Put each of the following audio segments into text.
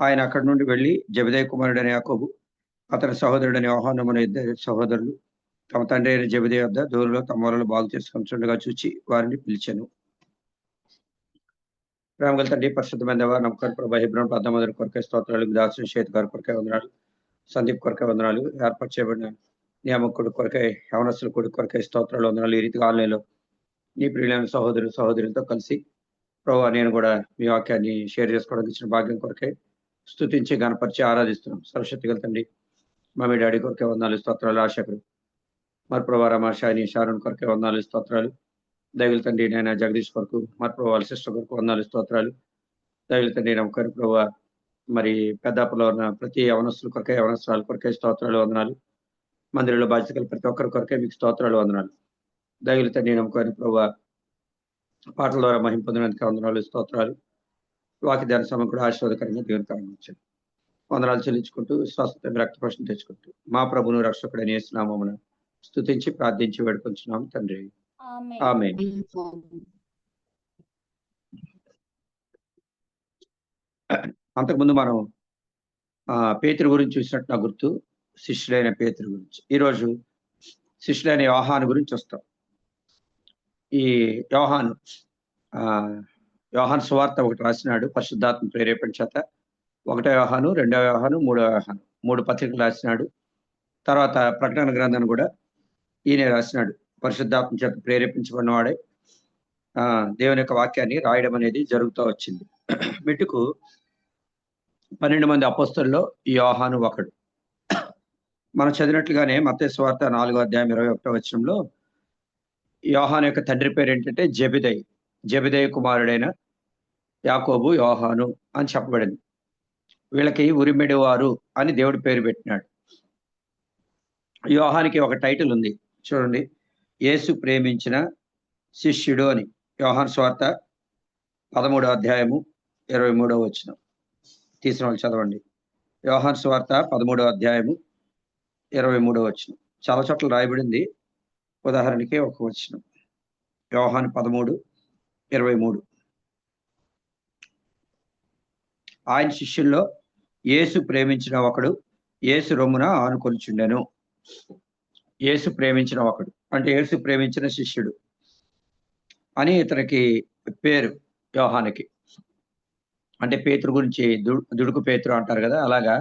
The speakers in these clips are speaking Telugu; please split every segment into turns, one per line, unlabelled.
ఆయన అక్కడి నుండి వెళ్ళి జెబెదయి కుమారుడైన యాకోబు అతని సహోదరుడైన యోహాను అనే ఇద్దరు సహోదరులు తమ తండ్రి అయిన జెబెదయి వద్ద దూరంలో తమ వలలు బాగు చేసుకుంటుండగా చూచి వారిని పిలిచాను. ప్రేమగల తండ్రి, పరిశుద్ధమైన దేవా, నమ్మకాన్ని ప్రభా, హెబ్రోను ప్రాంతం కొరకే స్తోత్రాలు, దాసు షేత్ గారి కొరకే వందనాలు, సందీప్ కొరకే వందనాలు, ఏర్పాటు చేయబడిన నియామకుడి కొరకై, యవనస్తుల కొరకై స్తోత్రాలు, వందనాలు. ఈ రీతిగా ఆన్లైన్లో నీ ప్రియులైన సహోదరులతో కలిసి ప్రభా నేను కూడా మీ వాక్యాన్ని షేర్ చేసుకోవడానికి ఇచ్చిన భాగ్యం కొరకై స్తుతించి గణపరిచి ఆరాధిస్తున్నాం. సరస్వతి గల తండ్రి, మమ్మీ డాడీ కొరకే వందనాలు, స్తోత్రాలు. ఆశకుడు మరి ప్రభా రమాషాయిని షారున్ కొరకే వందనాలు, స్తోత్రాలు. దైవుల తండ్రి నేను జగదీష్ కొరకు, మరి ప్రభా వాళ్ళ సిస్టర్ కొరకు వందనాలు, స్తోత్రాలు. దైవుల తండ్రి నమ్మకారు ప్రభా మరి పెద్దాపులో ఉన్న ప్రతి యవనస్తుల కొరకే, యవనస్తురాల కొరకే స్తోత్రాలు, వందనాలు. మందిరంలో బాధ్యతలు ప్రతి ఒక్కరి కొరకే మీకు స్తోత్రాలు, వందనాలు. దైవుల తండ్రి నమ్మకారు ప్రభా పాటల ద్వారా మహిమ పొందినందుకు వందనాలు, స్తోత్రాలు. వాకి ధ్యాన సమయం కూడా ఆశీర్వాదకరంగా దేవుని కరంగించండి. వందనాలు చెల్లించుకుంటూ విశ్వాసంతో రక్తపోషణ తెచ్చుకుంటూ మా ప్రభును రక్షకుడని యేసునామమున స్తుతించి ప్రార్థించి వేడుకొంచున్నాం తండ్రి, ఆమేన్. అంతకుముందు మనం పేతురు గురించి చూసినట్టు నా గుర్తు, శిష్యులైన పేతురు గురించి. ఈరోజు శిష్యులైన యోహాను గురించి వస్తాం. ఈ యోహాను సువార్త ఒకటి రాసినాడు పరిశుద్ధాత్మ ప్రేరేపణ చేత. 1వ యోహాను, 2వ యోహాను, 3వ యోహాను 3 పత్రికలు రాసినాడు. తర్వాత ప్రకటన గ్రంథాన్ని కూడా ఈయన రాసినాడు. పరిశుద్ధాత్మ చేత ప్రేరేపించబడిన వాడే దేవుని యొక్క వాక్యాన్ని రాయడం అనేది జరుగుతూ వచ్చింది. మెట్టుకు 12 మంది అపోస్తలుల్లో ఈ యోహాను ఒకడు. మనం చదివినట్లుగానే మత్తయి సువార్త 4వ అధ్యాయం 21వ వచనంలో యోహాను యొక్క తండ్రి పేరు ఏంటంటే జెబెదయి కుమారుడైన యాకోబు, యోహాను అని చెప్పబడింది. వీళ్ళకి ఉరిమెడి వారు అని దేవుడి పేరు పెట్టినాడు. యోహానికి ఒక టైటిల్ ఉంది చూడండి, యేసు ప్రేమించిన శిష్యుడు అని. యోహాను సువార్త 13వ అధ్యాయము 23వ వచనం తీసిన వాళ్ళు చదవండి. యోహాను సువార్త 13వ అధ్యాయము 23వ వచనం. చాలా చోట్ల రాయబడింది, ఉదాహరణకి ఒక వచనం. యోహాను 13:23. ఆయన శిష్యుల్లో యేసు ప్రేమించిన ఒకడు యేసు రొమ్మున ఆనుకొనిచుండెను. యేసు ప్రేమించిన ఒకడు అంటే యేసు ప్రేమించిన శిష్యుడు అని ఇతనికి పేరు. యోహానికి అంటే పేతురు గురించి దుడుకు పేతురు అంటారు కదా, అలాగా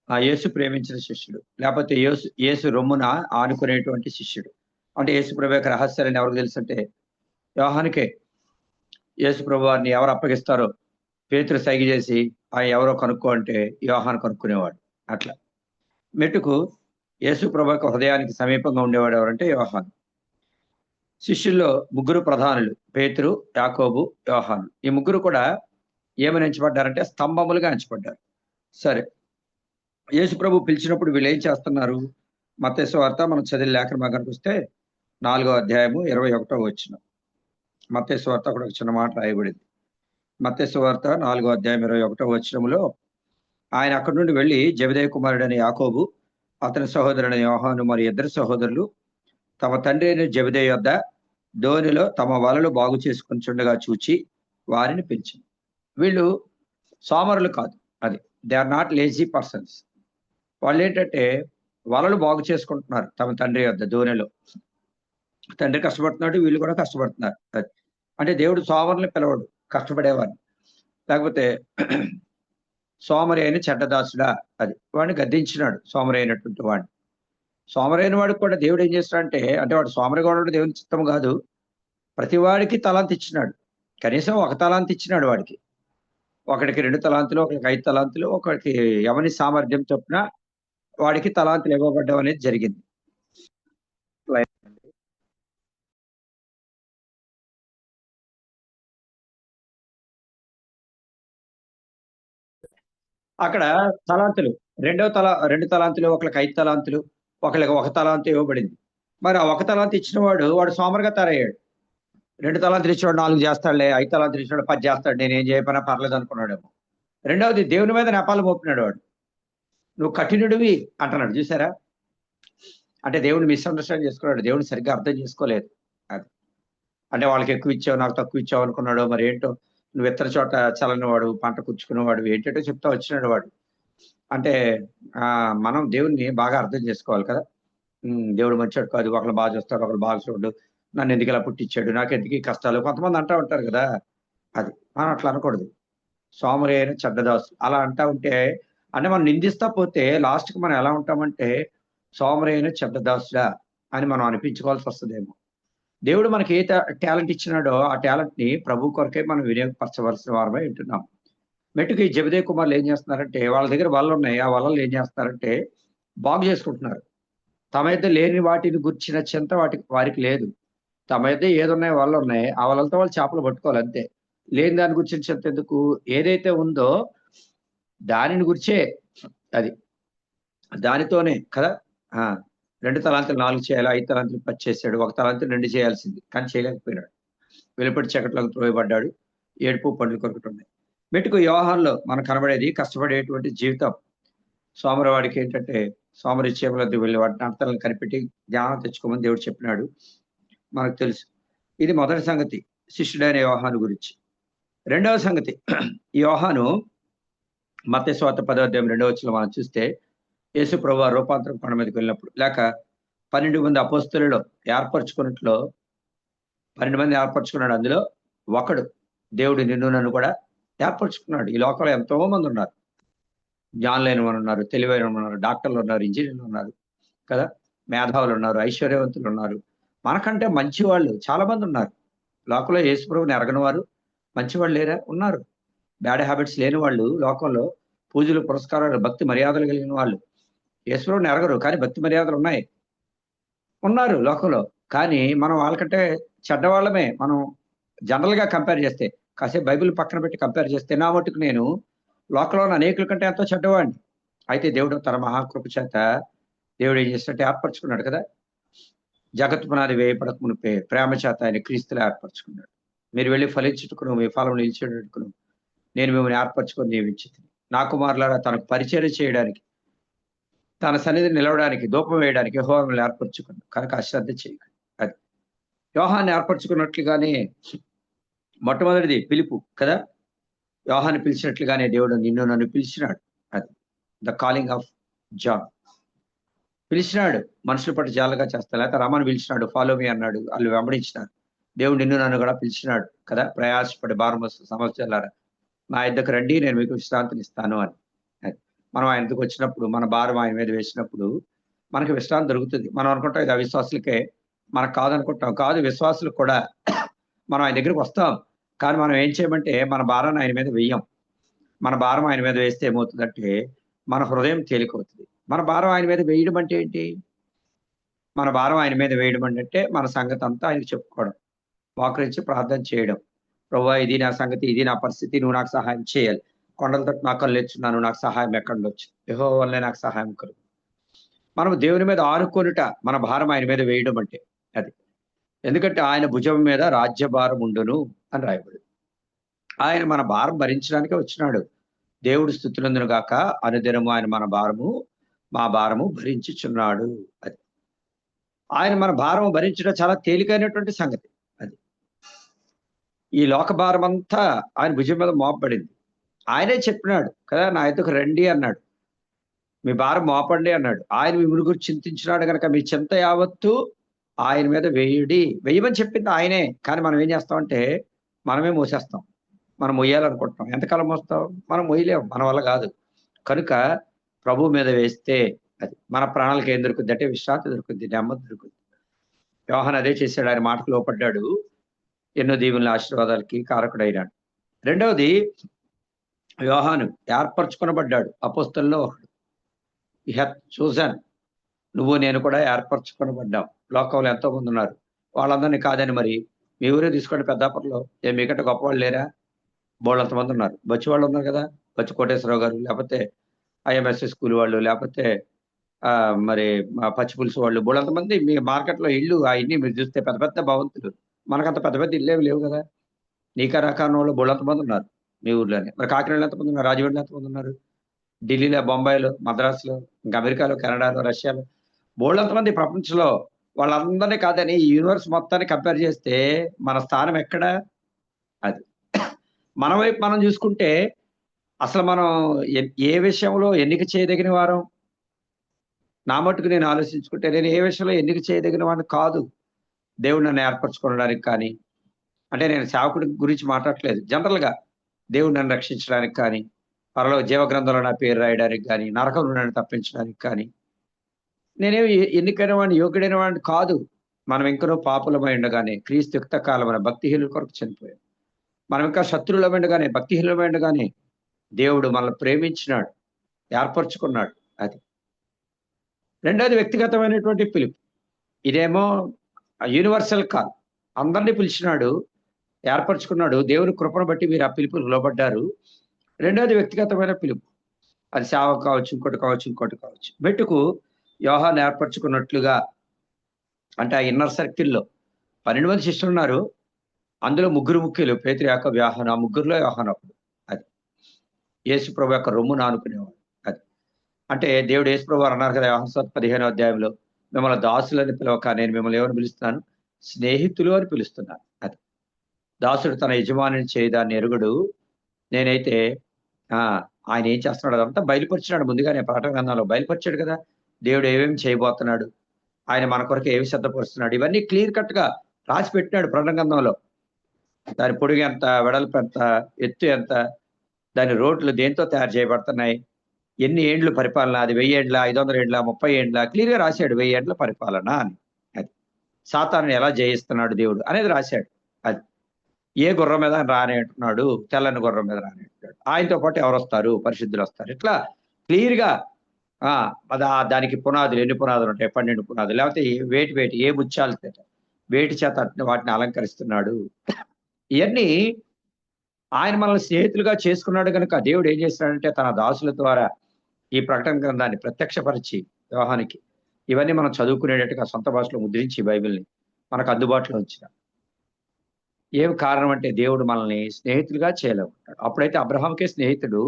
ఆ యేసు ప్రేమించిన శిష్యుడు, లేకపోతే యేసు రొమ్మున ఆనుకునేటువంటి శిష్యుడు. అంటే యేసు ప్రభు యొక్క రహస్యాలని ఎవరికి తెలుసు అంటే యోహానికే. యేసు ప్రభు వారిని ఎవరు అప్పగిస్తారో పేతురు సైగ చేసి ఆయన ఎవరో కనుక్కో అంటే యోహాను కనుక్కునేవాడు. అట్లా మెట్టుకు యేసు ప్రభు యొక్క హృదయానికి సమీపంగా ఉండేవాడు ఎవరంటే యోహాను. శిష్యుల్లో 3 ప్రధానులు, పేతురు, యాకోబు, యోహాను. ఈ 3 కూడా ఏమని ఎంచబడ్డారంటే స్తంభములుగా ఎంచబడ్డారు. సరే, యేసు ప్రభు పిలిచినప్పుడు వీళ్ళు ఏం చేస్తున్నారు? మత్తయి సువార్త మనం చదివిన లేఖన భాగానికి వస్తే 4వ అధ్యాయము 21వ వచనం. మత్తయి సువార్త కూడా ఒక చిన్న మాట రాయబడింది. మత్తయి సువార్త 4వ అధ్యాయం 21వ వచనంలో ఆయన అక్కడి నుండి వెళ్ళి జెబెదయి కుమారుడైన యాకోబు అతని సహోదరుడైన యోహాను మరి ఇద్దరు సహోదరులు తమ తండ్రి అయిన జెబెదయి వద్ద ధోనిలో తమ వలలు బాగు చేసుకుంటుండగా చూచి వారిని పిలిచింది. వీళ్ళు సోమరులు కాదు, అది they are not lazy persons. వాళ్ళు ఏంటంటే వలలు బాగు చేసుకుంటున్నారు తమ తండ్రి వద్ద ధోనిలో. తండ్రి కష్టపడుతున్నాడు, వీళ్ళు కూడా కష్టపడుతున్నారు. అంటే దేవుడు సోమరుని పిలవడు, కష్టపడేవాడిని. లేకపోతే సోమరి అయిన చెడ్డదాసుడా, అది వాడిని గద్దించినాడు. సోమరి అయినటువంటి వాడిని. సోమరి అయిన వాడికి కూడా దేవుడు ఏం చేస్తాడంటే, అంటే వాడు సోమరిగా ఉండడం దేవుని చిత్తం కాదు, ప్రతి వాడికి తలాంతి ఇచ్చినాడు. కనీసం ఒక తలాంతి ఇచ్చినాడు వాడికి. ఒకడికి 2 తలాంతులు, ఒకడికి 5 తలాంతులు, ఒకడికి ఎవని సామర్థ్యం చొప్పున వాడికి తలాంతులు ఇవ్వబడ్డం అనేది జరిగింది. అక్కడ తలాంతులు 2 తలాంతులు, ఒకళ్ళకి 5 తలాంతులు, ఒకళ్ళకి 1 తలాంతు ఇవ్వబడింది. మరి ఆ 1 తలాంతు ఇచ్చిన వాడు సోమరిగా తయారయ్యాడు. 2 తలాంతులు ఇచ్చినాడు 4 చేస్తాడులే, 5 తలాంతులు ఇచ్చినాడు 10 చేస్తాడు, నేనేం చేయకపోయినా పర్లేదు అనుకున్నాడేమో. రెండవది దేవుని మీద నెపాలు మోపినాడు వాడు. నువ్వు కఠినుడివి అంటున్నాడు, చూసారా? అంటే దేవుని మిస్అండర్స్టాండ్ చేసుకున్నాడు, దేవుని సరిగ్గా అర్థం చేసుకోలేదు. అది అంటే వాళ్ళకి ఎక్కువ ఇచ్చావు నాకు తక్కువ ఇచ్చావు అనుకున్నాడు, మరి ఏంటో. నువ్వు ఇతర చోట చల్లని వాడు, పంట కూర్చుకునేవాడు, ఏంటంటే చెప్తా వచ్చినాడు వాడు. అంటే మనం దేవుణ్ణి బాగా అర్థం చేసుకోవాలి కదా. దేవుడు మంచోడు కాదు, ఒకళ్ళు బాగా చూస్తాడు, ఒకళ్ళు బాగా చూడు, నన్ను ఎందుకు ఇలా పుట్టించాడు, నాకెందుకు ఈ కష్టాలు, కొంతమంది అంటా ఉంటారు కదా. అది మనం అట్లా అనకూడదు. సోమరి అయిన చెడ్డదాసు అలా అంటా ఉంటే, అంటే మనం నిందిస్తా పోతే లాస్ట్‌కి మనం ఎలా ఉంటామంటే, సోమరి అయిన చెడ్డదాసుడా అని మనం అనిపించుకోవాల్సి వస్తదేమో. దేవుడు మనకి ఏ టాలెంట్ ఇచ్చినాడో ఆ టాలెంట్‌ని ప్రభు కొరకే మనం వినియోగపరచవలసిన వారమై ఉంటున్నాం. మెట్టుకు ఈ జెబెదయి కుమారులు ఏం చేస్తున్నారంటే, వాళ్ళ దగ్గర వలలున్నాయి. ఆ వలలు ఏం చేస్తున్నారంటే, బాగు చేసుకుంటున్నారు. తమ యొద్ద లేని వాటిని గుర్చిన చింత వారికి లేదు. తమ యొద్ద ఏదున్నాయో వలలున్నాయి. ఆ వలలతో వాళ్ళు చేపలు పట్టుకోవాలి అంతే. లేని దాని గురించిన చింత ఎందుకు? ఏదైతే ఉందో దానిని గురించే అది. దానితోనే కదా! ఆ! 2 తలాంతులు 4 చేయాలి. 5 తలాంతులు 10 చేసాడు. 1 తలాంతు 2 చేయాల్సింది. కానీ చేయలేకపోయినాడు. వెలుపటి చీకట్లోకి త్రోయబడ్డాడు. ఏడుపు పండ్లు కొరుకుతున్నాయి. మెట్టుకు యోహానులో మనకు కనబడేది కష్టపడేటువంటి జీవితం. సోమరివాడికి ఏంటంటే, సోమరి చేపలొద్దకు వెళ్ళి వాటి నడతలను కనిపెట్టి జ్ఞానం తెచ్చుకోమని దేవుడు చెప్పినాడు. మనకు తెలుసు. ఇది మొదటి సంగతి శిష్యుడైన యోహాను గురించి. రెండవ సంగతి యోహాను మత్తయి సువార్త 10వ అధ్యాయం 2వ వచనంలో మనం చూస్తే, యేసు ప్రభువు రూపాంతరం కొండ మీదకి వెళ్ళినప్పుడు, లేక 12 మంది అపోస్తలులలో ఏర్పరచుకున్నట్లో 12 మంది ఏర్పరచుకున్నాడు. అందులో ఒకడు దేవుడు నిన్ను నన్ను కూడా ఏర్పరచుకున్నాడు. ఈ లోకంలో ఎంతో మంది ఉన్నారు. జ్ఞానులైన వారు ఉన్నారు, తెలివైన వారు ఉన్నారు, డాక్టర్లు ఉన్నారు, ఇంజనీర్లు ఉన్నారు కదా, మేధావులు ఉన్నారు, ఐశ్వర్యవంతులు ఉన్నారు. మనకంటే మంచి వాళ్ళు చాలా మంది ఉన్నారు. లోకంలో యేసు ప్రభువుని ఎరగని వారు మంచివాళ్ళు లేరా? ఉన్నారు. బ్యాడ్ హ్యాబిట్స్ లేని వాళ్ళు లోకంలో పూజలు, పురస్కారాలు, భక్తి మర్యాదలు కలిగిన వాళ్ళు యేసు ప్రభువుని ఎరగరు, కానీ భక్తి మర్యాదలు ఉన్నాయి. ఉన్నారు లోకంలో. కానీ మనం వాళ్ళకంటే చెడ్డవాళ్ళమే. మనం జనరల్‌గా కంపేర్ చేస్తే, కాసేపు బైబిల్ పక్కన పెట్టి కంపేర్ చేస్తే, నా మట్టుకు నేను లోకంలో ఉన్న అనేకుల కంటే ఎంతో చెడ్డవాడిని. అయితే దేవుడు తన మహాకృప చేత దేవుడు ఏం చేసినట్టు ఏర్పరచుకున్నాడు కదా. జగత్తు పునాది వేయబడక మునుపే ప్రేమ చేత ఆయన క్రీస్తులో ఏర్పరచుకున్నాడు. మీరు వెళ్ళి ఫలించుటకును మీ ఫలం నిలిచేటట్టుకును నేను మిమ్మల్ని ఏర్పరచుకొని నియమించితిని. నా కుమారులారా తనకు పరిచర్య చేయడానికి, తన సన్నిధిని నిలవడానికి, ధూపం వేయడానికి యెహోవా మిమ్మల్ని ఏర్పరచుకున్నాడు. కనుక అశ్రద్ధ చేయకండి. అది యోహాన్ని ఏర్పరచుకున్నట్లుగానే మొట్టమొదటిది పిలుపు కదా. యోహాన్ని పిలిచినట్లుగానే దేవుడు నిన్ను నన్ను పిలిచినాడు. అది ద కాలింగ్ ఆఫ్ జాన్. పిలిచినాడు. మనుషుల పట్ల జాలగా చేస్తా, లేకపోతే రమ్మని పిలిచినాడు, ఫాలో మీ అన్నాడు, వాళ్ళు వెంబడించినారు. దేవుడు నిన్ను నన్ను కూడా పిలిచినాడు కదా. ప్రయాసపడి భారమస్తు సమస్యలారా నా యొద్దకు రండి, నేను మీకు విశ్రాంతిని ఇస్తాను అని. అది మనం ఆయన దగ్గరకు వచ్చినప్పుడు, మన భారం ఆయన మీద వేసినప్పుడు మనకి విశ్రాంతి దొరుకుతుంది. మనం అనుకుంటాం ఇది అవిశ్వాసులకే, మనకు కాదనుకుంటాం. కాదు, విశ్వాసులకు కూడా మనం ఆయన దగ్గరికి వస్తాం. కానీ మనం ఏం చేయమంటే మన భారాన్ని ఆయన మీద వెయ్యం. మన భారం ఆయన మీద వేస్తే ఏమవుతుందంటే మన హృదయం తేలికవుతుంది. మన భారం ఆయన మీద వేయడం అంటే ఏంటి? మన భారం ఆయన మీద వేయడం అంటే మన సంగతి అంతా ఆయనకి చెప్పుకోవడం, మోకరించి ప్రార్థన చేయడం. ప్రభువా ఇది నా సంగతి, ఇది నా పరిస్థితి, నువ్వు నాకు సహాయం చేయాలి. కొండల తట్టు నా కళ్ళు ఎత్తుచున్నాను, నాకు సహాయం ఎక్కడి నుంచి వచ్చింది? యెహోవా వల్లే నాకు సహాయం కలుగు. మనం దేవుని మీద ఆనుకొనుట మన భారం ఆయన మీద వేయడం అంటే అది. ఎందుకంటే ఆయన భుజం మీద రాజ్యభారం ఉండును అని రాయబడింది. ఆయన మన భారం భరించడానికే వచ్చినాడు. దేవుడు స్తుతినందును గాక, అనుదినము ఆయన మా భారము భరించుచున్నాడు. అది ఆయన మన భారం భరించడం చాలా తేలికైనటువంటి సంగతి. అది ఈ లోక భారం అంతా ఆయన భుజం మీద మోపబడింది. ఆయనే చెప్పినాడు కదా, నా యొద్దకు రండి అన్నాడు, మీ భారం మోపండి అన్నాడు. ఆయన మీ గురించి చింతించినాడు కనుక మీ చింత యావత్తు ఆయన మీద వేయమని చెప్పింది ఆయనే. కానీ మనం ఏం చేస్తామంటే మనమే మోసేస్తాం. మనం మొయ్యాలనుకుంటున్నాం. ఎంతకాలం మోస్తాం? మనం మొయ్యలేం, మన వల్ల కాదు. కనుక ప్రభు మీద వేస్తే అది మన ప్రాణాలకు ఏం దొరుకుద్ది అంటే విశ్రాంతి దొరుకుద్ది, నెమ్మది దొరుకుద్ది. యోహాను అదే చేశాడు. ఆయన మాటకు లోపడ్డాడు. ఎన్నో దీవెనల ఆశీర్వాదాలకి కారకుడైనాడు. రెండవది యోహాను ఏర్పరచుకొనబడ్డాడు. అపోస్తలుల్లో ఒకడు. హి హాత్ చోసన్. నువ్వు నేను కూడా ఏర్పరచుకొనబడ్డాం. లోకంలో ఎంతో మంది ఉన్నారు. వాళ్ళందరినీ కాదని మరి మీ ఊరే తీసుకోండి, పెద్దాపురంలో మీకంటే గొప్పవాళ్ళు లేరా? బోళ్ళంత మంది ఉన్నారు. బచ్చి వాళ్ళు ఉన్నారు కదా, బచ్చి కోటేశ్వరరావు గారు, లేకపోతే ఐఎంఎస్ఎస్ స్కూల్ వాళ్ళు, లేకపోతే మరి పచ్చి పులుసు వాళ్ళు, బోళ్ళంత మంది మీ మార్కెట్లో ఇల్లు అవన్నీ మీరు చూస్తే పెద్ద పెద్ద భవంతులు. మనకంత పెద్ద పెద్ద ఇల్లేమి లేవు కదా. నీకా రకాన్ని వాళ్ళు బోళ్ళంత మంది ఉన్నారు మీ ఊర్లోనే. మరి కాకినాడలో ఎంతమంది ఉన్నారు? రాజమండ్రిలో ఎంతమంది ఉన్నారు? ఢిల్లీలో, బొంబాయిలో, మద్రాసులో, ఇంకా అమెరికాలో, కెనడాలో, రష్యాలో బోళ్ళంత మంది ప్రపంచంలో. వాళ్ళందరినీ కాదని ఈ యూనివర్స్ మొత్తాన్ని కంపేర్ చేస్తే మన స్థానం ఎక్కడ? అది మన వైపు మనం చూసుకుంటే అసలు మనం ఏ విషయంలో ఎన్నిక చేయదగిన వారం? నా మట్టుకు నేను ఆలోచించుకుంటే నేను ఏ విషయంలో ఎన్నిక చేయదగిన వాడిని కాదు. దేవుడు నన్ను ఏర్పరచుకోవడానికి కానీ, అంటే నేను సేవకుడి గురించి మాట్లాడట్లేదు. జనరల్‌గా దేవుడు నన్ను రక్షించడానికి కానీ, పరలోక జీవ గ్రంథంలో నా పేరు రాయడానికి కానీ, నరకం నుండి నన్ను తప్పించడానికి కానీ, నేనేమి ఎన్నికైన వాడిని, యోగ్యుడైన వాడిని కాదు. మనం ఇంకనూ పాపులమై ఉండగానే క్రీస్తు యుక్త కాలమున భక్తిహీనుల కొరకు చనిపోయాం. మనం ఇంకా శత్రువులమై ఉండగానే, భక్తిహీనులమై ఉండగానే దేవుడు మనల్ని ప్రేమించినాడు, ఏర్పరచుకున్నాడు. అది. రెండోది వ్యక్తిగతమైనటువంటి పిలుపు. ఇదేమో యూనివర్సల్ కాల్. అందరిని పిలిచినాడు, ఏర్పరచుకున్నాడు. దేవుని కృపను బట్టి మీరు ఆ పిలుపుకి లోబడ్డారు. రెండోది వ్యక్తిగతమైన పిలుపు. అది సేవ కావచ్చు, ఇంకోటి కావచ్చు, ఇంకోటి కావచ్చు. మెట్టుకు యోహాను ఏర్పరచుకున్నట్లుగా అంటే ఆ ఇన్నర్ సర్కిల్‌లో 12 మంది శిష్యులున్నారు. అందులో ముగ్గురు ముఖ్యులు పేతురు, యాకోబు, యోహాను. ఆ ముగ్గురిలో యోహాను ఒకడు. అది. యేసు ప్రభు యొక్క రొమ్మున ఆనుకునేవాడు. అది. అంటే దేవుడు యేసు ప్రభు వారు అన్నారు కదా! యోహాను సువార్త 15వ అధ్యాయంలో మిమ్మల్ని దాసులని పిలవక నేను మిమ్మల్ని ఏమని పిలుస్తున్నాను? స్నేహితులు అని పిలుస్తున్నాను. అది. దాసుడు తన యజమానిని చేయదాన్ని ఎరుగడు. నేనైతే ఆ! ఆయన ఏం చేస్తున్నాడో అదంతా బయలుపరిచినాడు ముందుగానే ప్రకటన గ్రంథంలో బయలుపరిచాడు కదా! దేవుడు ఏమేమి చేయబోతున్నాడు? ఆయన మన కొరకు ఏమి సిద్ధపరుస్తున్నాడు? ఇవన్నీ క్లియర్ కట్‌గా రాసి పెట్టినాడు ప్రకటన గ్రంథంలో. దాని పొడుగు ఎంత? వెడల్పు ఎంత? ఎత్తు ఎంత? దాని రోడ్లు దేనితో తయారు చేయబడుతున్నాయి? ఎన్ని ఏండ్లు పరిపాలన? అది 1000 ఏండ్లా? 500 ఏండ్లా? 30 ఏండ్లా? క్లియర్‌గా రాశాడు 1000 ఏండ్ల పరిపాలన అని. అది. సాతానుని ఎలా జయిస్తున్నాడు దేవుడు అనేది రాశాడు. అది. ఏ గుర్రం మీద రానంటున్నాడు? తెల్లని గుర్రం మీద రానంటున్నాడు. ఆయనతో పాటు ఎవరొస్తారు? పరిశుద్ధులొస్తారు. ఇట్లా క్లియర్‌గా ఆ! దానికి పునాదులు ఎన్ని పునాదులుంటాయి? 12 పునాదులు. లేకపోతే వేటి ఏ ముత్యాల చేత వేటి చేత వాటిని అలంకరిస్తున్నాడు. ఇయన్నీ ఆయన మనల్ని స్నేహితులుగా చేసుకున్నాడు గనుక దేవుడు ఏం చేస్తున్నాడంటే తన దాసుల ద్వారా ఈ ప్రకటన గ్రంథాన్ని ప్రత్యక్షపరిచి యోహానికి ఇవన్నీ మనం చదువుకునేటట్టుగా సొంత భాషలో ముద్రించి బైబిల్‌ని మనకు అందుబాటులో ఉంచినాడు. ఏం కారణం అంటే దేవుడు మనల్ని స్నేహితులుగా చేయాలనుకుంటాడు. అప్పుడైతే అబ్రహాముకే స్నేహితుడు.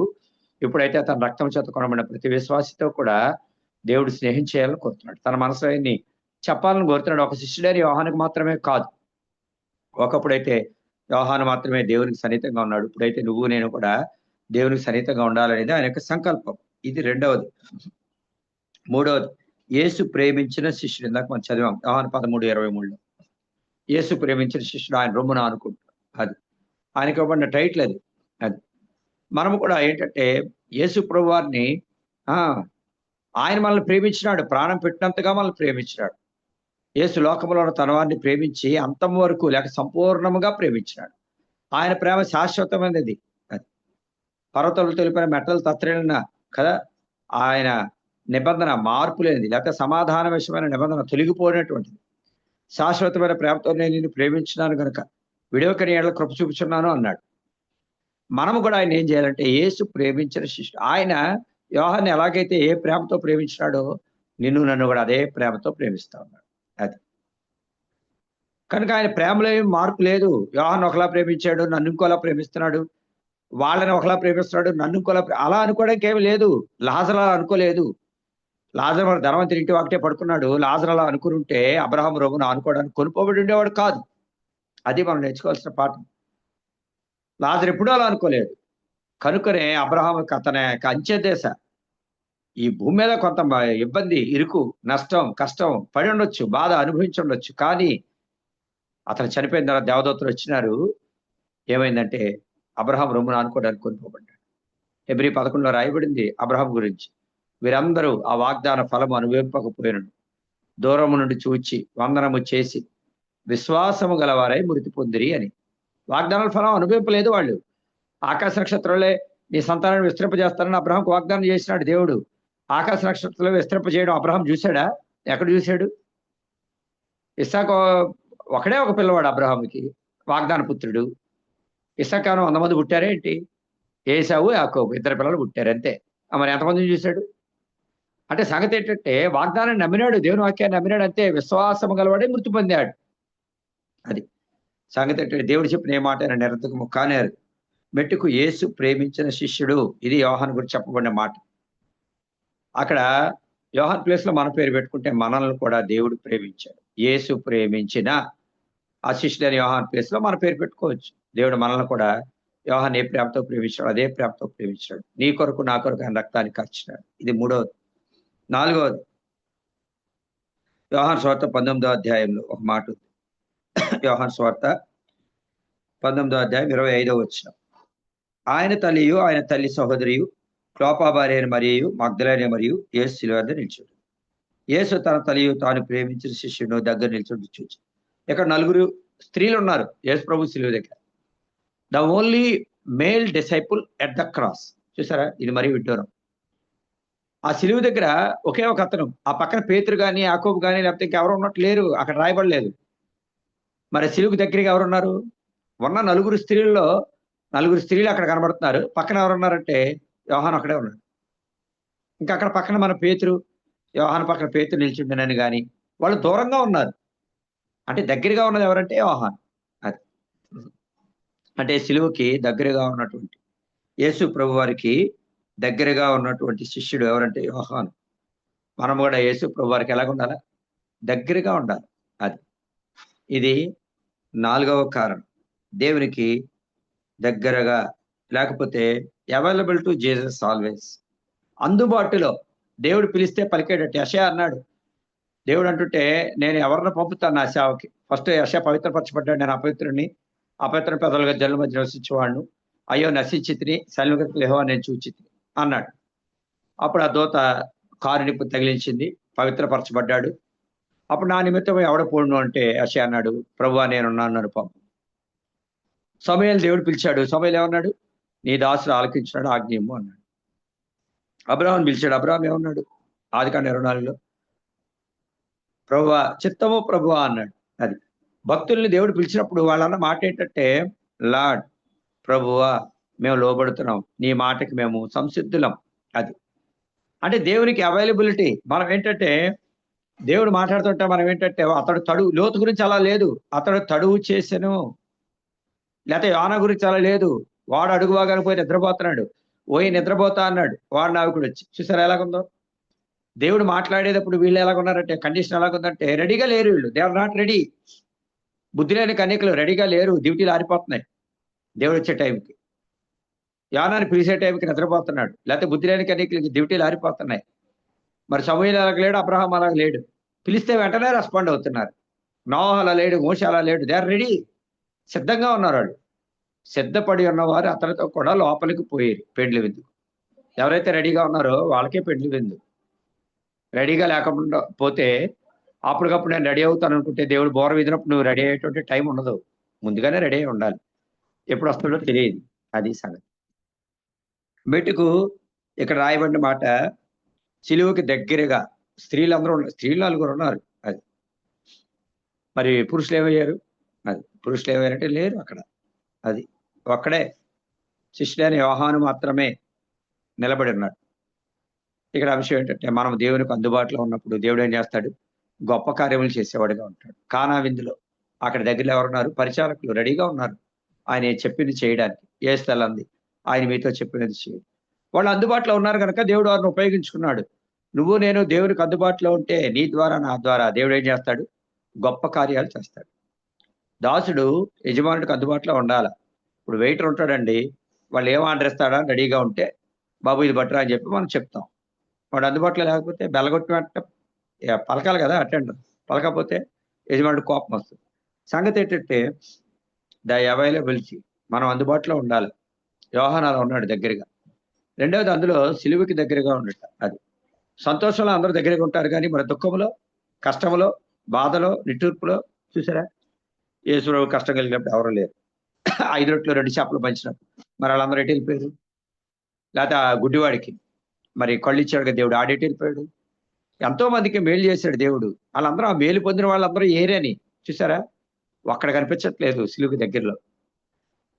ఇప్పుడైతే తన రక్తం చేత కొనబడిన ప్రతి విశ్వాసితో కూడా దేవుడు స్నేహం చేయాలని కోరుతున్నాడు. తన మనసులో ఆయన్ని చెప్పాలని కోరుతున్నాడు. ఒక శిష్యుడైన యోహానుకు మాత్రమే కాదు. ఒకప్పుడైతే యోహాను మాత్రమే దేవునికి సన్నిహితంగా ఉన్నాడు. ఇప్పుడైతే నువ్వు నేను కూడా దేవునికి సన్నిహితంగా ఉండాలనేది ఆయన యొక్క సంకల్పం. ఇది రెండవది. మూడవది యేసు ప్రేమించిన శిష్యుడు. ఇందాక మనం చదివాం యోహాను 13:23లో. యేసు ప్రేమించిన శిష్యుడు ఆయన రొమ్మున ఆనుకుంటాడు. అది. ఆయనకి ఇవ్వబడిన టైటిల్ అది. అది. మనము కూడా ఏంటంటే యేసు ప్రభువారిని ఆ! ఆయన మనల్ని ప్రేమించినాడు. ప్రాణం పెట్టినంతగా మనల్ని ప్రేమించినాడు. యేసు లోకంలో ఉన్న తన వారిని ప్రేమించి అంతం వరకు లేక సంపూర్ణముగా ప్రేమించినాడు. ఆయన ప్రేమ శాశ్వతమైనది. అది. పర్వతాలు తెలిపిన మెట్టలు తత్తరిల్లిన కదా! ఆయన నిబంధన మార్పు లేనిది. లేకపోతే సమాధాన విషయమైన నిబంధన తొలగిపోయినటువంటిది. శాశ్వతమైన ప్రేమతో నేను నిన్ను ప్రేమించినాను గనుక విడవకని ఎడల కృప చూపుచున్నాను అన్నాడు. మనము కూడా ఆయన ఏం చేయాలంటే యేసు ప్రేమించిన శిష్యుడు. ఆయన యోహాన్ని ఎలాగైతే ఏ ప్రేమతో ప్రేమించినాడో నిన్ను నన్ను కూడా అదే ప్రేమతో ప్రేమిస్తా ఉన్నాడు. అది. కనుక ఆయన ప్రేమలో ఏమి మార్పు లేదు. యోహాన్ని ఒకలా ప్రేమించాడు, నన్ను ఇంకోలా ప్రేమిస్తున్నాడు. వాళ్ళని ఒకలా ప్రేమిస్తున్నాడు, నన్ను ఇంకోలా అలా అనుకోవడానికి ఏమి లేదు. లాజరు అలా అనుకోలేదు. లాజరు మన ధనవంతుని ఇంటి ఒకటే పడుకున్నాడు. లాజరు అలా అనుకునుంటే అబ్రహాము రొమ్మున ఆనుకోవడానికి కొనుక్కోబడి ఉండేవాడు కాదు. అది మనం నేర్చుకోవాల్సిన పాఠం. లాజరు ఎప్పుడూ అలా అనుకోలేదు. కనుకనే అబ్రహాముకి అతని యొక్క అంత్య దశ ఈ భూమి మీద కొంత ఇబ్బంది, ఇరుకు, నష్టం, కష్టం పడి ఉండొచ్చు, బాధ అనుభవించి ఉండొచ్చు. కానీ అతను చనిపోయిన తర్వాత దేవదూతలు వచ్చినారు. ఏమైందంటే అబ్రహాం రొమ్మున ఆనుకోవడానికి కొనుక్కోబడ్డాడు. హెబ్రీ 11లో రాయబడింది అబ్రహాం గురించి. వీరందరూ ఆ వాగ్దాన ఫలము అనుభవింపకపోయినను దూరము నుండి చూచి వందనము చేసి విశ్వాసము గలవారై మృతి పొందిరి అని. వాగ్దానాల ఫలం అనుభవింపలేదు వాళ్ళు. ఆకాశ నక్షత్రాలే నీ సంతానాన్ని విస్తరింపజేస్తానని అబ్రహాంకు వాగ్దానం చేసినాడు దేవుడు. ఆకాశ నక్షత్రాలు విస్తరింపజేయడం అబ్రహాం చూశాడా? ఎక్కడ చూశాడు? ఇస్సాకు ఒకడే ఒక పిల్లవాడు అబ్రహాముకి, వాగ్దాన పుత్రుడు. ఇస్సాకు 100 మంది పుట్టారా ఏంటి? ఏశావు, యాకోబు ఇద్దరు పిల్లలు పుట్టారు అంతే. మరి ఎంతమందిని చూశాడు? అంటే సంగతి ఏంటంటే వాగ్దానాన్ని నమ్మినాడు, దేవుని వాక్యాన్ని నమ్మినాడు అంతే. విశ్వాసము గలవాడే మృతి పొందాడు. అది సంగతి ఏంటంటే దేవుడు చెప్పిన ఏ మాట నిరర్థకము కానేరు. మెట్టుకు యేసు ప్రేమించిన శిష్యుడు. ఇది యోహాను గురించి చెప్పబడిన మాట. అక్కడ యోహాన్ ప్లేస్‌లో మన పేరు పెట్టుకుంటే మనల్ని కూడా దేవుడు ప్రేమించాడు. యేసు ప్రేమించిన ఆ శిష్యుడైన యోహాన్ ప్లేస్‌లో మన పేరు పెట్టుకోవచ్చు. దేవుడు మనల్ని కూడా యోహాన్ ఏ ప్రేమతో ప్రేమించాడు అదే ప్రేమతో ప్రేమించాడు. నీ కొరకు నా కొరకు ఆయన రక్తాన్ని ఖర్చినాడు. ఇది 3వది. 4వది, యోహాను సువార్త 19వ అధ్యాయంలో ఒక మాట ఉంది. యోహాను సువార్త 19వ అధ్యాయం 25వ వచనం. ఆయన తల్లియు ఆయన తల్లి సహోదరియు క్లోపా భార్య అయిన మరియు మగ్దలేనే మరియు యేసు శిలువ వద్ద నిల్చుండు. యేసు తన తల్లియు తాను ప్రేమించిన శిష్యుడు దగ్గర నిల్చుండి చూచి. ఇక్కడ 4 స్త్రీలు ఉన్నారు యేసు ప్రభు శిలువ దగ్గర. The only male disciple at the cross. చూసారా, ఇది మరీ విడ్డూరం. ఆ శిలువ దగ్గర ఒకే ఒక అతను, ఆ పక్కన పేతురు కానీ యాకోబు కానీ లేకపోతే ఇంకెవరు ఉన్నట్టు లేరు, అక్కడ రాయబడలేదు. మరి శిలువుకు దగ్గరగా ఎవరున్నారు? ఉన్న 4 స్త్రీల్లో 4 స్త్రీలు అక్కడ కనబడుతున్నారు. పక్కన ఎవరున్నారంటే యోహాను అక్కడే ఉన్నాడు. ఇంకా అక్కడ పక్కన మన పేతురు, యోహాను పక్కన పేతురు నిల్చుండనని కానీ వాళ్ళు దూరంగా ఉన్నారు. అంటే దగ్గరగా ఉన్నది ఎవరంటే యోహాను. అది అంటే శిలువకి దగ్గరగా ఉన్నటువంటి యేసు ప్రభు వారికి దగ్గరగా ఉన్నటువంటి శిష్యుడు ఎవరంటే యోహాను. మనం కూడా యేసు ప్రభు వారికి ఎలాగ ఉండాలి? దగ్గరగా ఉండాలి. అది ఇది 4వ కారణం. దేవునికి దగ్గరగా, లేకపోతే అవైలబుల్ టు జీసస్ ఆల్వేస్. అందుబాటులో. దేవుడు పిలిస్తే పలికేటట్టు. యెషయా అన్నాడు, దేవుడు అంటుంటే నేను ఎవరిని పంపుతాను నా సేవకి? ఫస్ట్ యెషయా పవిత్రపరచబడ్డాడు, నేను అపవిత్రుని అపవిత్ర పెదలుగా జనుల మధ్య నివసించేవాడును, అయ్యో నశించితిని, సైన్యములకు యెహోవా నేను చూచితిని అన్నాడు. అప్పుడు ఆ దూత కారు నిప్పు తగిలించింది, పవిత్రపరచబడ్డాడు. అప్పుడు నా నిమిత్తం ఎవడ పోడును అంటే యెషయా అన్నాడు, ప్రభువా నేనున్నాను పంపు. సమూయేలు దేవుడు పిలిచాడు. సమూయేలు ఏమన్నాడు? నీ దాసుడు ఆలకించినాడు, ఆజ్ఞయము అన్నాడు. అబ్రాహాం పిలిచాడు. అబ్రాహాం ఏమన్నాడు? ఆదికాండం 24లో ప్రభువా చిత్తము ప్రభువా అన్నాడు. అది భక్తుల్ని దేవుడు పిలిచినప్పుడు వాళ్ళన్న మాట ఏంటంటే, లార్డ్, ప్రభువా మేము లోబడుతున్నాం, నీ మాటకి మేము సంసిద్ధులం. అది అంటే దేవునికి అవైలబిలిటీ. మనం ఏంటంటే దేవుడు మాట్లాడుతుంటే మనం ఏంటంటే అతడు తడువు, లోతు గురించి అలా లేదు, అతడు తడువు చేసెను. లేకపోతే యోనా గురించి అలా లేదు, వాడు అడుగు భాగానికి పోయి నిద్రపోతున్నాడు, పోయి నిద్రపోతా అన్నాడు వాడు నావికుడు వచ్చి. చూసారా ఎలాగుందో? దేవుడు మాట్లాడేటప్పుడు వీళ్ళు ఎలాగున్నారంటే కండిషన్ ఎలాగుందంటే రెడీగా లేరు వీళ్ళు. They are not ready. బుద్ధి లేని కన్యకలు రెడీగా లేరు, డ్యూటీలు ఆరిపోతున్నాయి దేవుడు వచ్చే టైంకి. యోనాని పిలిచే టైంకి నిద్రపోతున్నాడు. లేకపోతే బుద్ధి లేని కన్యకలకి డ్యూటీలు ఆరిపోతున్నాయి. మరి సమూయేలు అలాగ లేడు, అబ్రహాం అలాగ లేడు. పిలిస్తే వెంటనే రెస్పాండ్ అవుతున్నారు. నోహ అలా లేడు, మోషే అలా లేడు. దే ఆర్ రెడీ, సిద్ధంగా ఉన్నారు వాళ్ళు. సిద్ధపడి ఉన్నవారు అతనితో కూడా లోపలికి పోయారు పెండ్లి విందుకు. ఎవరైతే రెడీగా ఉన్నారో వాళ్ళకే పెండ్లి విందు. రెడీగా లేకుండా పోతే అప్పటికప్పుడు నేను రెడీ అవుతాను అనుకుంటే దేవుడు బోర విదినప్పుడు నువ్వు రెడీ అయ్యేటువంటి టైం ఉండదు. ముందుగానే రెడీ అయి ఉండాలి. ఎప్పుడు వస్తుందో తెలియదు. అది సంగతి. మెట్టుకు ఇక్కడ రాయబడిన మాట, సిలువకి దగ్గరగా స్త్రీలందరూ స్త్రీలు 4 ఉన్నారు. అది మరి పురుషులు ఏమయ్యారు? అది పురుషులు ఏమయ్యారంటే లేరు అక్కడ. అది ఒక్కడే శిష్యుడైన యోహాను మాత్రమే నిలబడి ఉన్నాడు. ఇక్కడ విషయం ఏంటంటే మనం దేవునికి అందుబాటులో ఉన్నప్పుడు దేవుడు ఏం చేస్తాడు? గొప్ప కార్యములు చేసేవాడిగా ఉంటాడు. కానా విందులో అక్కడ దగ్గరలో ఎవరున్నారు? పరిచారకులు రెడీగా ఉన్నారు ఆయన చెప్పింది చేయడానికి. యేసు అంది, ఆయన మీతో చెప్పినది చేయండి. వాళ్ళు అందుబాటులో ఉన్నారు కనుక దేవుడు వారిని ఉపయోగించుకున్నాడు. నువ్వు నేను దేవునికి అందుబాటులో ఉంటే నీ ద్వారా నా ద్వారా దేవుడు ఏం చేస్తాడు? గొప్ప కార్యాలు చేస్తాడు. దాసుడు యజమానుడికి అందుబాటులో ఉండాలి. ఇప్పుడు వెయిటర్ ఉంటాడండి, వాళ్ళు ఏం ఆర్డర్ ఇస్తాడా రెడీగా ఉంటే బాబు ఇది బట్టరా అని చెప్పి మనం చెప్తాం. వాడు అందుబాటులో లేకపోతే బెల్లగొట్టి వెంట పలకాలి కదా అటెండర్. పలకపోతే యజమానుడు కోపం వస్తుంది. సంగతి ఏంటంటే ద అవైలబిలిటీ, మనం అందుబాటులో ఉండాలి. యోహాను అలా ఉన్నాడు దగ్గరగా. రెండవది అందులో సిలువకి దగ్గరగా ఉండట. అది సంతోషంలో అందరూ దగ్గరగా ఉంటారు కానీ మన దుఃఖంలో, కష్టంలో, బాధలో, నిట్టూర్పులో చూసారా యేసుప్రభువు కష్టం కలిగినప్పుడు ఎవరు లేరు. 5 రొట్టెలు 2 చేపలు పంచినప్పుడు మరి వాళ్ళందరూ ఎటు వెళ్ళిపోయారు? లేకపోతే ఆ గుడ్డివాడికి మరి కళ్ళు ఇచ్చాడు దేవుడు, ఆడేటి వెళ్ళిపోయాడు? ఎంతో మందికి మేలు చేశాడు దేవుడు. వాళ్ళందరూ ఆ మేలు పొందిన వాళ్ళందరూ ఏరని చూసారా? ఒక్కడ కనిపించట్లేదు సిలువుకి దగ్గరలో.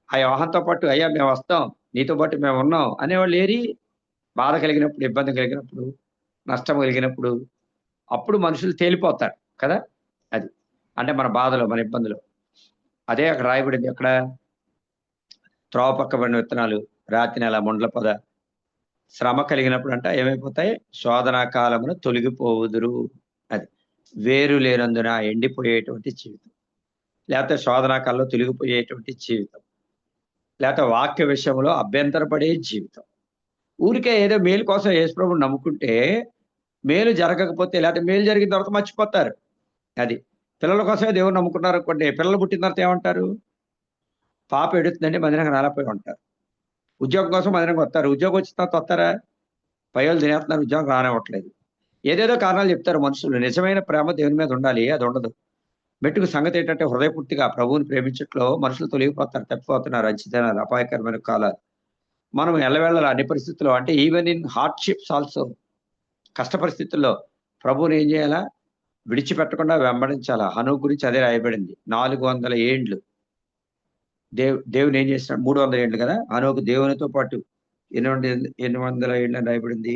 ఆ యోహానుతో పాటు అయ్యా మేము వస్తాం, నీతో పాటు మేము ఉన్నాం అనేవాళ్ళు ఏరి? బాధ కలిగినప్పుడు, ఇబ్బంది కలిగినప్పుడు, నష్టం కలిగినప్పుడు అప్పుడు మనుషులు తేలిపోతారు కదా. అది అంటే మన బాధలో, మన ఇబ్బందులో. అదే అక్కడ రాయబడింది. అక్కడ త్రోవ పక్కబడిన విత్తనాలు రాతి నెల ముండ్ల పొద. శ్రమ కలిగినప్పుడు అంట ఏమైపోతాయి? శోధనా కాలమున తొలగిపోవుదురు. అది వేరు లేనందున ఎండిపోయేటువంటి జీవితం, లేకపోతే శోధనా కాలంలో తొలగిపోయేటువంటి జీవితం. లేకపోతే వాక్య విషయంలో అభ్యంతరపడే జీవితం. ఊరికే ఏదో మేలు కోసం యేసుప్రభుని నమ్ముకుంటే మేలు జరగకపోతే లేకపోతే మేలు జరిగిన తర్వాత మర్చిపోతారు. అది. పిల్లల కోసమే దేవుడిని నమ్ముకున్నారనుకోండి, పిల్లలు పుట్టిన తర్వాత ఏమంటారు? పాప ఎడుతుందండి మందిరానికి రాలేకపోయి ఉంటారు. ఉద్యోగం కోసం మందిరానికి వస్తారు. ఉద్యోగం వచ్చిన తర్వాత వస్తారా? పయోళ్ళు తినేస్తున్నారు, ఉద్యోగం రానివ్వట్లేదు. ఏదేదో కారణాలు చెప్తారు మనుషులు. నిజమైన ప్రేమ దేవుని మీద ఉండాలి. అది ఉండదు. మెట్టుకు సంగతి ఏంటంటే హృదయపూర్తిగా ప్రభువుని ప్రేమించట్లో మనుషులు తొలగిపోతారు, తప్పిపోతున్నారు. అంచితనాలు, అపాయకరమైన కాలాలు. మనం ఎల్లవేళలా అన్ని పరిస్థితుల్లో అంటే ఈవెన్ ఇన్ హార్డ్‌షిప్స్ ఆల్సో కష్ట పరిస్థితుల్లో ప్రభువుని ఏం చేయాలా? విడిచిపెట్టకుండా వెంబడించాలా. హనోకు గురించి అదే రాయబడింది. 400 ఏండ్లు దేవుడు ఏం చేసినాడు? 300 ఏండ్లు కదా! హనోకు దేవునితో పాటు ఎన్ని వందల ఏండ్లని రాయబడింది?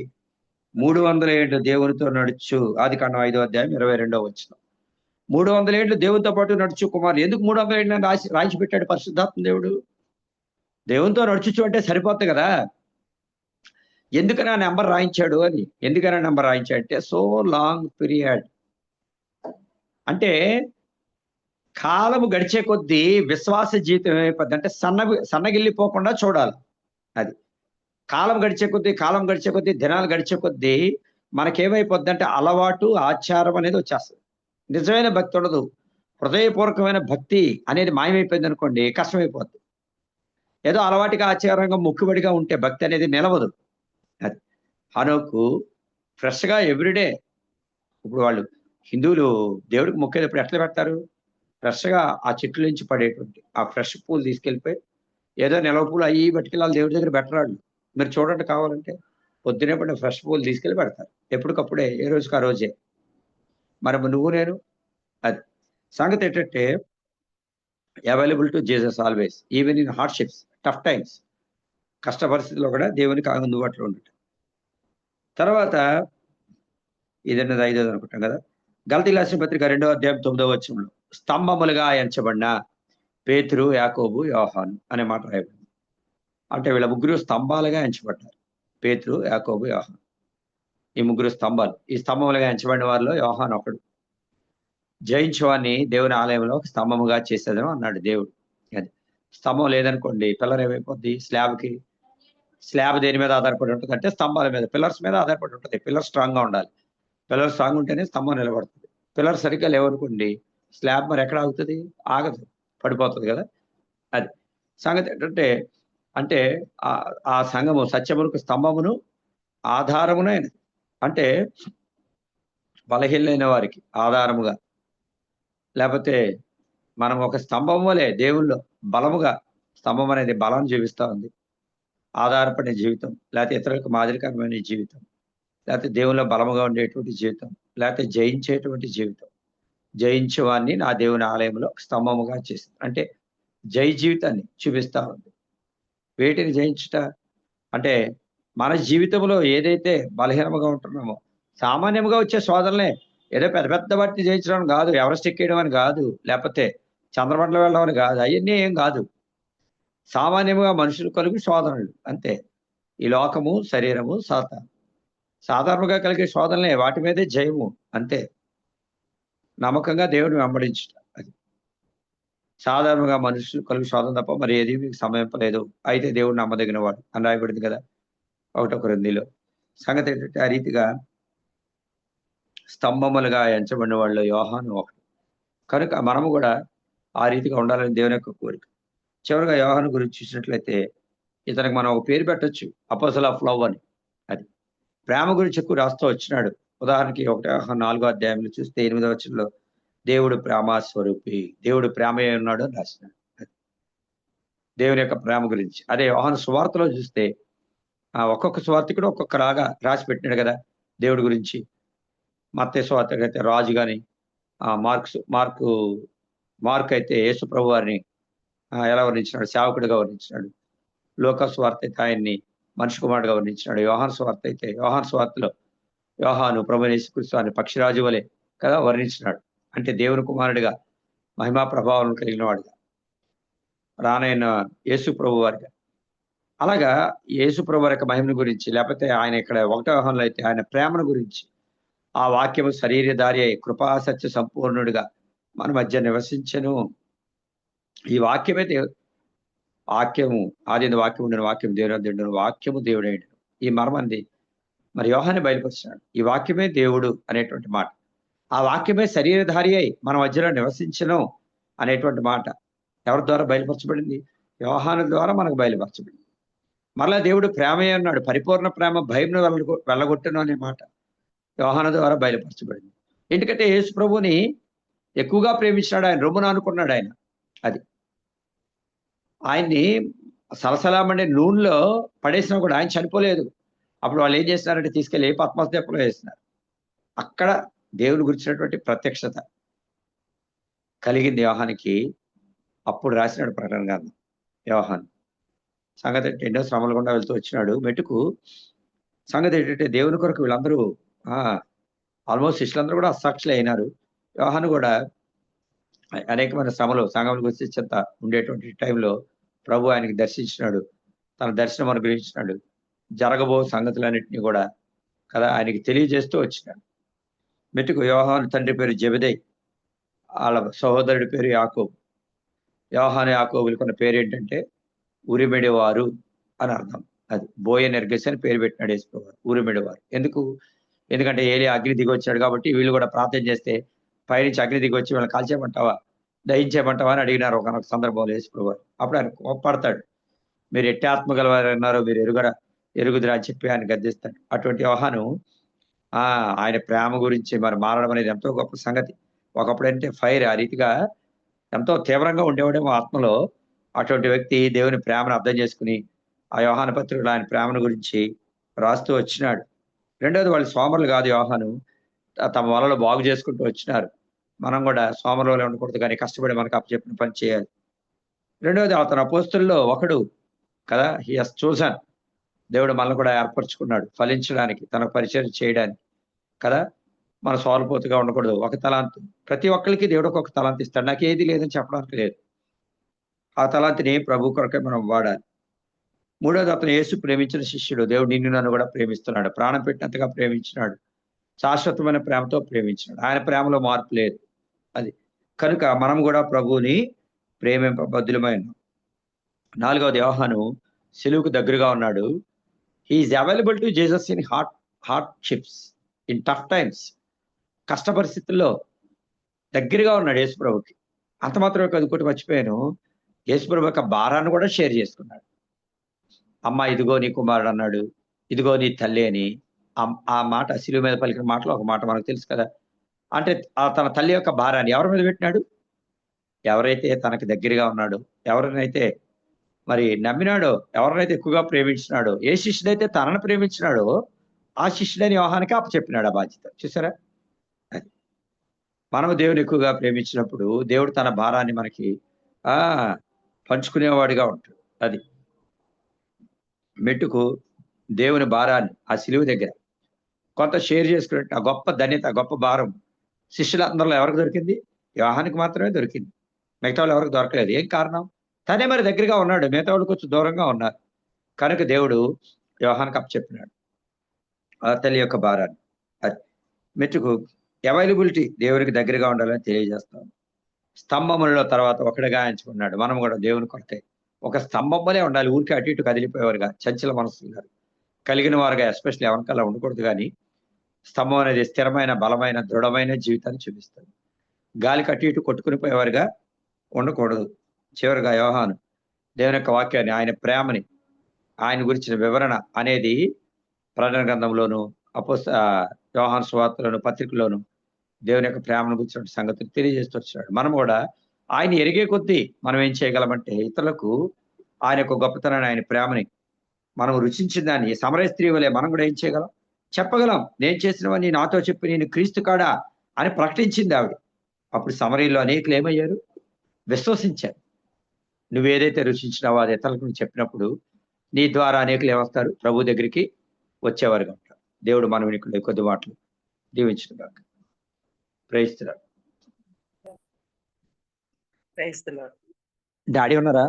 300 ఏండ్లు దేవునితో నడుచు. ఆదికాండం 5వ అధ్యాయం 22వ వచనం. 300 ఏండ్లు దేవునితో పాటు నడుచు కుమారుడు. ఎందుకు 300 ఏండ్లని రాసి పెట్టాడు పరిశుద్ధాత్మ దేవుడు? దేవునితో నడుచుచు అంటే సరిపోద్ది కదా! ఎందుకని ఆ నంబర్ రాయించాడు అని. ఎందుకని ఆ నంబర్ రాయించాడంటే సో లాంగ్ పీరియడ్. అంటే కాలము గడిచే కొద్దీ విశ్వాస జీవితం ఏమైపోద్దంటే సన్నగిల్లిపోకుండా చూడాలి. అది. కాలం గడిచే కొద్దీ, దినాలు గడిచే కొద్దీ మనకేమైపోద్దంటే అలవాటు, ఆచారం అనేది వచ్చేస్తది. నిజమైన భక్తి ఉండదు. హృదయపూర్వకమైన భక్తి అనేది మాయమైపోయిందనుకోండి కష్టమైపోద్ది. ఏదో అలవాటుగా, ఆచారంగా, మొక్కుబడిగా ఉంటే భక్తి అనేది నిలవదు. అది. హనోకు ఫ్రెష్‌గా ఎవ్రీడే ఇప్పుడు వాళ్ళు హిందువులు దేవుడికి మొక్కేటప్పుడు ఎట్లా పెడతారు? ఫ్రెష్‌గా ఆ చెట్ల నుంచి పడేటువంటి ఆ ఫ్రెష్ పూలు తీసుకెళ్ళిపోయి ఏదో నిలవ పూలు అయ్యి పట్టుకెళ్ళి దేవుడి దగ్గర పెట్టరాళ్ళు. మీరు చూడండి కావాలంటే. పొద్దున్నే పడిన ఫ్రెష్ పూలు తీసుకెళ్ళి పెడతారు. ఎప్పటికప్పుడే ఏ రోజుకి ఆ రోజే. మరి నువ్వు నేను అది. సంగతి ఏంటంటే available to Jesus always. Even in hardships, tough times. కష్ట పరిస్థితుల్లో కూడా దేవునికి అందుబాటులో ఉండటం. తర్వాత ఇదన్నది ఐదోది అనుకుంటాం కదా! గలతీయులకు రాసిన పత్రిక 2వ అధ్యాయం 9వ వచనంలో స్తంభములుగా ఎంచబడిన పేతురు, యాకోబు, యోహాను అనే మాట రాయబడింది. అంటే వీళ్ళ ముగ్గురు స్తంభాలుగా ఎంచబడ్డారు. పేతురు, యాకోబు, యోహాను. ఈ ముగ్గురు స్తంభాలు. ఈ స్తంభములుగా ఎంచబడిన వారిలో యోహాను ఒకడు. జయించువాన్ని దేవుని ఆలయంలో ఒక స్తంభముగా చేసేదను అన్నాడు దేవుడు. అది. స్తంభం లేదనుకోండి పిల్లర్ ఏమైపోద్ది? స్లాబ్ దేని మీద ఆధారపడి ఉంటది అంటే స్తంభాల మీద, పిల్లర్స్ మీద ఆధారపడి ఉంటది. పిల్లర్ స్ట్రాంగ్‌గా ఉండాలి. పిల్లర్ స్ట్రాంగ్ ఉంటేనే స్తంభం నిలబడుతుంది. పిల్లర్ సరిగ్గా లేవనుకోండి స్లాబ్ మరి ఎక్కడ ఆగుతది? ఆగదు. పడిపోతది కదా! అది. సంగతి ఏంటంటే అంటే ఆ సంఘము సత్యమునకు స్తంభమును, ఆధారమునైనది. అంటే బలహీనులైన వారికి ఆధారముగా లేపోతే మనం ఒక స్తంభం వలె దేవుల్లో బలముగా స్తంభం అనేది బలాన్ని చూపిస్తా ఉంది. ఆధారపడే జీవితం, లేతే ఇతరులకు మాదిరికరమైన జీవితం, లేతే దేవుల్లో బలముగా ఉండేటువంటి జీవితం, లేతే జయించేటువంటి జీవితం. జయించేవాన్ని నా దేవుని ఆలయంలో స్తంభముగా చేసింది. అంటే జయ జీవితాన్ని చూపిస్తా ఉంది. వేటిని జయించుట? అంటే మన జీవితంలో ఏదైతే బలహీనముగా ఉంటున్నామో, సామాన్యంగా వచ్చే శోధనలే. ఏదో పెద్ద పెద్ద వాటిని జయించడం గాదు. ఎవరెస్ట్ ఎక్కేయడం అని గాదు. లేపోతే చంద్రమండలం వెళ్ళడం అని గాదు. అయన్నీ ఏం గాదు. సామాన్యంగా మనుషులు కలుగు శోధనలు అంతే. ఈ లోకము, శరీరము, సాతాను. సాధారణంగా కలిగే శోధనలే. వాటి మీదే జయము అంతే. నమ్మకంగా దేవుడిని వెంబడించుట. అది. సాధారణంగా మనుషులు కలుగు శోధన తప్ప మరి ఏది మీకు సమయింపలేదు. అయితే దేవుడు నమ్మదగినవాడు అని రాయబడింది కదా! 1 కొరింథీలో. సంగతి ఏంటంటే ఆ రీతిగా స్తంభములుగా ఎంచబడిన వాళ్ళు యోహాను ఒకడు. కనుక మనము గూడా ఆ రీతిగా ఉండాలని దేవుని యొక్క కోరిక. చివరగా యోహాను గురించి చూసినట్లయితే ఇతనికి మనం ఒక పేరు పెట్టొచ్చు. అపోస్టల్ ఆఫ్ లవ్ అని. అది. ప్రేమ గురించి ఎక్కువ రాస్తూ వచ్చినాడు. ఉదాహరణకి 1 యోహాను 4వ అధ్యాయంలో చూస్తే 8వ వచనంలో దేవుడు ప్రేమ స్వరూపి. దేవుడు ప్రేమయై ఉన్నాడు అని రాసినాడు. అది. దేవుని యొక్క ప్రేమ గురించి. అదే యోహాను సువార్తలో చూస్తే ఒక్కొక్క సువార్తికుడు ఒక్కొక్కలాగా రాసి పెట్టినాడు గదా! దేవుడి గురించి. మత్తయి సువార్తకైతే రాజు గాని, మార్కు అయితే యేసు ప్రభువారిని ఎలా వర్ణించినాడు? సేవకుడిగా వర్ణించినాడు. లూకా సువార్త అయితే ఆయన్ని మనిషి కుమారుడుగా వర్ణించినాడు. యోహాను సువార్త అయితే యోహాను సువార్తలో యోహాను ప్రభువైన యేసుక్రీస్తు వారిని పక్షిరాజు వలె కదా వర్ణించినాడు. అంటే దేవుని కుమారుడిగా, మహిమా ప్రభావాలను కలిగిన వాడుగా, రానైన యేసు ప్రభువారిగా. అలాగా యేసు ప్రభువారి యొక్క మహిమను గురించి లేకపోతే ఆయన ఇక్కడ 1వ యోహానులో అయితే ఆయన ప్రేమను గురించి, ఆ వాక్యము శరీరధారి అయి కృపా సత్య సంపూర్ణుడిగా మన మధ్య నివసించెను. ఈ వాక్యమే వాక్యము ఆది వాక్యం ఉండిన వాక్యం దేవుడు వాక్యము దేవుడైండు. ఈ మర్మంది మరి యోహాన్ని బయలుపరిచాడు. ఈ వాక్యమే దేవుడు అనేటువంటి మాట, ఆ వాక్యమే శరీరధారి అయి మన మధ్యలో నివసించను అనేటువంటి మాట ఎవరి ద్వారా బయలుపరచబడింది? యోహాను ద్వారా మనకు బయలుపరచబడింది. మరలా దేవుడు ప్రేమే అన్నాడు, పరిపూర్ణ ప్రేమ భయంను వెళ్ళగొట్టును అనే మాట యోహాను ద్వారా బయలుపరచబడింది. ఎందుకంటే యేసు ప్రభుని ఎక్కువగా ప్రేమించినాడు ఆయన, రొమ్మున అనుకున్నాడు ఆయన. అది ఆయన్ని సలసలామండే నూనెలో పడేసినా కూడా ఆయన చనిపోలేదు. అప్పుడు వాళ్ళు ఏం చేస్తున్నారంటే తీసుకెళ్ళి పద్మస్తీపంలో వేస్తున్నారు. అక్కడ దేవుని గురించినటువంటి ప్రత్యక్షత కలిగింది యోహానికి. అప్పుడు రాసినాడు ప్రకటన గ్రంథం యోహాను. సంగతి ఏంటంటే ఎన్నో శ్రమలు గుండా వెళ్తూ వచ్చినాడు మెట్టుకు. సంగతి ఏంటంటే దేవుని కొరకు వీళ్ళందరూ ఆల్మోస్ట్ శిష్యులందరూ కూడా అసాక్షులే అయినారు. యోహాను కూడా అనేకమైన శ్రమలు సంఘం గురించి చెంత ఉండేటువంటి టైంలో ప్రభు ఆయనకి దర్శించినాడు, తన దర్శనం అనుగ్రహించినాడు, జరగబో సంగతులన్నింటినీ కూడా కదా ఆయనకి తెలియజేస్తూ వచ్చినాడు. మెట్టుకు యోహాను తండ్రి పేరు జెబెదయి, వాళ్ళ సహోదరుడి పేరు యాకోబు. యోహాను యాకోబులకు ఉన్న పేరు ఏంటంటే ఉరిమెడివారు అని అర్థం. అది బోయనెర్గెస్ అని పేరు పెట్టినాడు యేసుప్రభు, ఉరిమెడివారు. ఎందుకంటే ఏలి అగ్ని దిగి వచ్చాడు కాబట్టి వీళ్ళు కూడా ప్రార్థన చేస్తే పైనుంచి అగ్ని దిగి వచ్చి వీళ్ళని కాల్చేయమంటావా, దహించేయమంటావా అని అడిగినారు ఒకనొక సందర్భంలో యేసుప్రభు. అప్పుడు ఆయన కోప్పడతాడు, మీరు ఎట్టి ఆత్మ గలవారు అన్నారో మీరు ఎరుగుదురా అని చెప్పి ఆయన గద్దిస్తాడు. అటువంటి యోహాను ఆయన ప్రేమ గురించి మరి మారడం అనేది ఎంతో గొప్ప సంగతి. ఒకప్పుడంటే ఫైర్ ఆ రీతిగా ఎంతో తీవ్రంగా ఉండేవాడేమో ఆత్మలో. అటువంటి వ్యక్తి దేవుని ప్రేమను అర్థం చేసుకుని ఆ యోహాను పత్రికలో ఆయన ప్రేమను గురించి రాస్తూ వచ్చినాడు. రెండోది, వాళ్ళు సోమరులు కాదు, యోహాను తమ వలలో బాగు చేసుకుంటూ వచ్చినారు. మనం కూడా సోమరులు ఉండకూడదు, కానీ కష్టపడి మనకు అప్పచెప్పిన పని చేయాలి. రెండోది, అతను అపోస్తుల్లో ఒకడు కదా, హి హస్ చోజన్. దేవుడు మనల్ని కూడా ఏర్పరచుకున్నాడు ఫలించడానికి, తన పరిచయం చేయడానికి కదా. మన సోలపోతుగా ఉండకూడదు. ఒక తలాంతు ప్రతి ఒక్కరికి దేవుడు ఒక్కొక్క తలాంతు ఇస్తాడు. నాకు ఏది లేదని చెప్పడానికి లేదు. ఆ తలాంతిని ప్రభు కొరకే మనం వాడాలి. మూడోది, అతను యేసు ప్రేమించిన శిష్యుడు. దేవుడు నిన్ను నన్ను కూడా ప్రేమిస్తున్నాడు, ప్రాణం పెట్టినంతగా ప్రేమించినాడు, శాశ్వతమైన ప్రేమతో ప్రేమించినాడు. ఆయన ప్రేమలో మార్పు లేదు. అది కనుక మనం కూడా ప్రభువుని ప్రేమింపబద్ధులమై ఉన్నాం. నాలుగవది, యోహాను సిలువుకు దగ్గరగా ఉన్నాడు. He's available to Jesus in hardships, in tough times. కష్ట పరిస్థితుల్లో దగ్గరగా ఉన్నాడు యేసుప్రభుకి. అంత మాత్రమే కాదు, ఇంకోటి మర్చిపోయాను, యేసుప్రభు యొక్క భారాన్ని కూడా షేర్ చేసుకున్నాడు. అమ్మ ఇదిగో నీ కుమారుడు అన్నాడు, ఇదిగో నీ తల్లి అని. ఆ మాట శిలువ మీద పలికిన మాటలో ఒక మాట మనకు తెలుసు కదా. అంటే తన తల్లి యొక్క భారాన్ని ఎవరి మీద పెట్టినాడు? ఎవరైతే తనకు దగ్గరగా ఉన్నాడో, ఎవరినైతే మరి నమ్మినాడో, ఎవరినైతే ఎక్కువగా ప్రేమించినాడో, ఏ శిష్యుడైతే తనను ప్రేమించినాడో ఆ శిష్యుడని యోహానికి అప్పచెప్పినాడు ఆ బాధ్యత. చూసారా? అది మనము దేవుని ఎక్కువగా ప్రేమించినప్పుడు దేవుడు తన భారాన్ని మనకి పంచుకునేవాడిగా ఉంటాడు. అది మెట్టుకు దేవుని భారాన్ని ఆ సిలువ దగ్గర కొంత షేర్ చేసుకునే ఆ గొప్ప ధన్యత, గొప్ప భారం శిష్యులందరిలో ఎవరికి దొరికింది? యోహానికి మాత్రమే దొరికింది. మిగతా వాళ్ళు ఎవరికి దొరకలేదు. ఏం కారణం? తనే మరి దగ్గరగా ఉన్నాడు, మిగతా వాళ్ళు కొంచెం దూరంగా ఉన్నారు. కనుక దేవుడు యోహానికి అప్పచెప్పినాడు ఆ తల్లి యొక్క భారాన్ని. అది మెట్టుకు అవైలబిలిటీ, దేవునికి దగ్గరగా ఉండాలని తెలియజేస్తాం. స్తంభములలో తర్వాత ఒకటిగా ఎంచుకున్నాడు. మనం కూడా దేవుని కొరకే ఒక స్తంభంలోనే ఉండాలి. ఊరికి అటు ఇటు కదిలిపోయేవారుగా, చంచల మనసులు కలిగిన వారుగా ఎస్పెషల్లీ ఎవరికల్లా ఉండకూడదు. కానీ స్తంభం అనేది స్థిరమైన, బలమైన, దృఢమైన జీవితాన్ని చూపిస్తుంది. గాలికి అటు ఇటు కొట్టుకుని పోయేవారుగా ఉండకూడదు. చివరిగా యోహాను దేవుని యొక్క వాక్యాన్ని, ఆయన ప్రేమని, ఆయన గురించిన వివరణ అనేది ప్రకటన గ్రంథంలోను, యోహాను సువార్తలోను, పత్రికలోను దేవుని యొక్క ప్రేమను గురించిన సంగతులు తెలియజేస్తూ వచ్చాడు. మనం కూడా ఆయన ఎరిగే కొద్దీ మనం ఏం చేయగలమంటే ఇతరులకు ఆయన యొక్క గొప్పతనాన్ని, ఆయన ప్రేమని మనం రుచించిన దాన్ని సమరయ స్త్రీ వలె మనం కూడా ఏం చేయగలం? చెప్పగలం. నేను చేసినవని నాతో చెప్పి నేను క్రీస్తు కాడా అని ప్రకటించింది ఆవిడ. అప్పుడు సమరయంలో అనేకులు ఏమయ్యారు? విశ్వసించారు. నువ్వేదైతే రుచించినావో అది ఇతరులకు నువ్వు చెప్పినప్పుడు నీ ద్వారా అనేకులు ఏమొస్తారు? ప్రభు దగ్గరికి వచ్చేవారుగా ఉంటారు. దేవుడు మనం ఇక్కడ కొద్ది మాటలు దీవించుగాక. Praise the lord. డాడీ ఉన్నారా?